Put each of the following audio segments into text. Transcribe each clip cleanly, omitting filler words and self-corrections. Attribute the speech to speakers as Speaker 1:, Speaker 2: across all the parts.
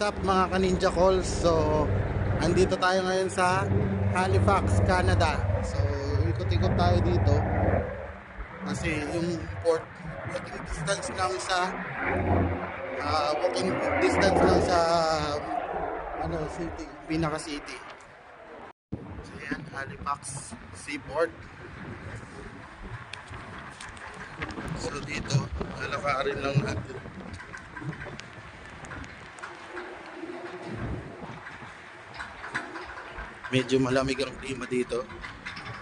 Speaker 1: What's up mga ka-Ninja Calls? So, andito tayo ngayon sa Halifax, Canada. So, ikot-ikot tayo dito kasi yung port walking distance lang sa walking distance lang sa city, pinaka city. So, yan, Halifax Seaport. So, dito, lalakarin lang natin. Medyo malamig ang klima dito.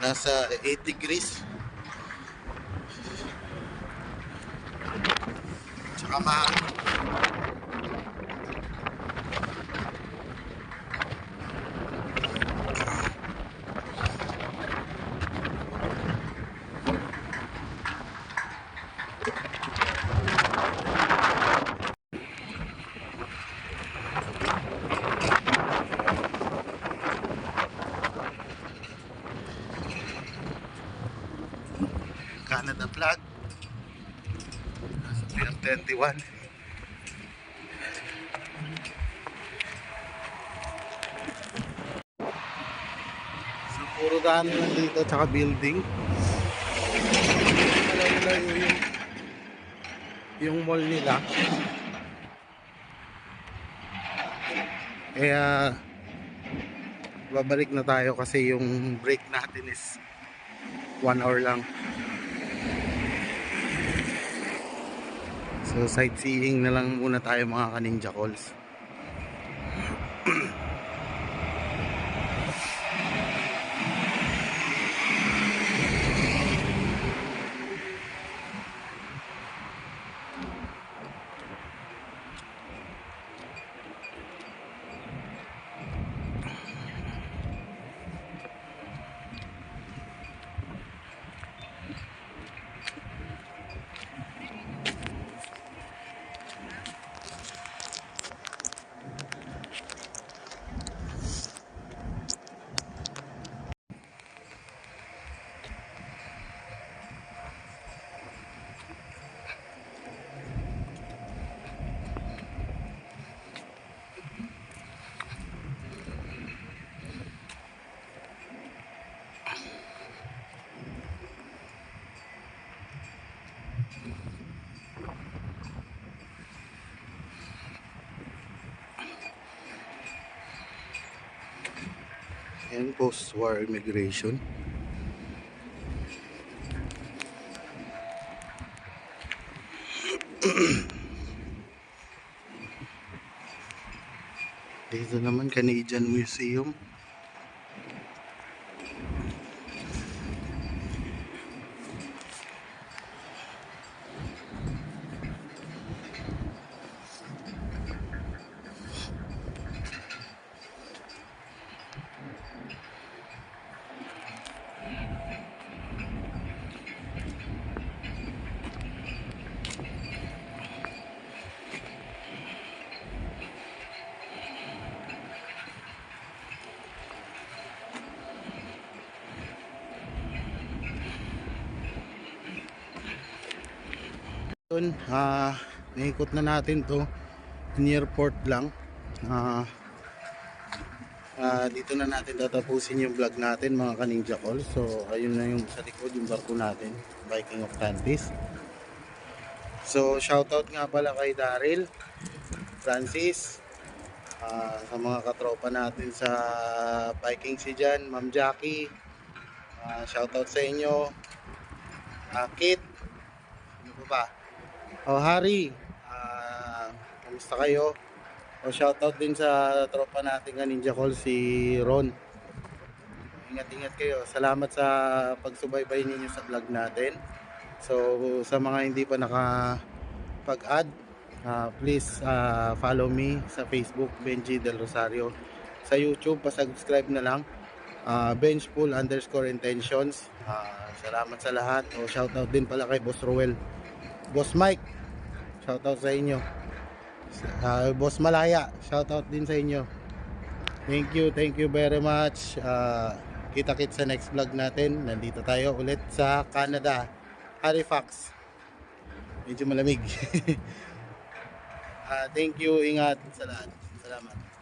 Speaker 1: Nasa 8 degrees. Tsaka Canada flag. Nasa Pier 21. So, puro daan lang dito, tsaka building. Malayo yung mall nila. Kaya babalik na tayo kasi yung break natin is 1 hour lang. So sightseeing na lang muna tayo mga ka-Ninja Calls. And post-war immigration. Dito naman Canadian Museum. Yun, naikot na natin to near port lang. Dito na natin tatapusin yung vlog natin mga ka-Ninja Call. So ayun na yung sa likod yung barko natin, Viking of Tantis. So shoutout nga pala kay Daryl, Francis, sa mga katropa natin sa Viking si dyan, Ma'am Jackie, shoutout sa inyo, Kit, ano ba? Harry, kamusta kayo? Shoutout din sa tropa natin ka Ninja Call, si Ron. Ingat-ingat kayo. Salamat sa pagsubaybay ninyo sa vlog natin. So sa mga hindi pa nakapag-add, please follow me sa Facebook, Benji Del Rosario. Sa YouTube, pa-subscribe na lang, Benchpool_intentions. Salamat sa lahat. Shoutout din pala kay Boss Roel, Boss Mike, shoutout sa inyo. Boss Malaya, shoutout din sa inyo. Thank you very much. Kita-kits sa next vlog natin. Nandito tayo ulit sa Canada, Halifax. Medyo malamig. Thank you, ingat sa lahat. Salamat.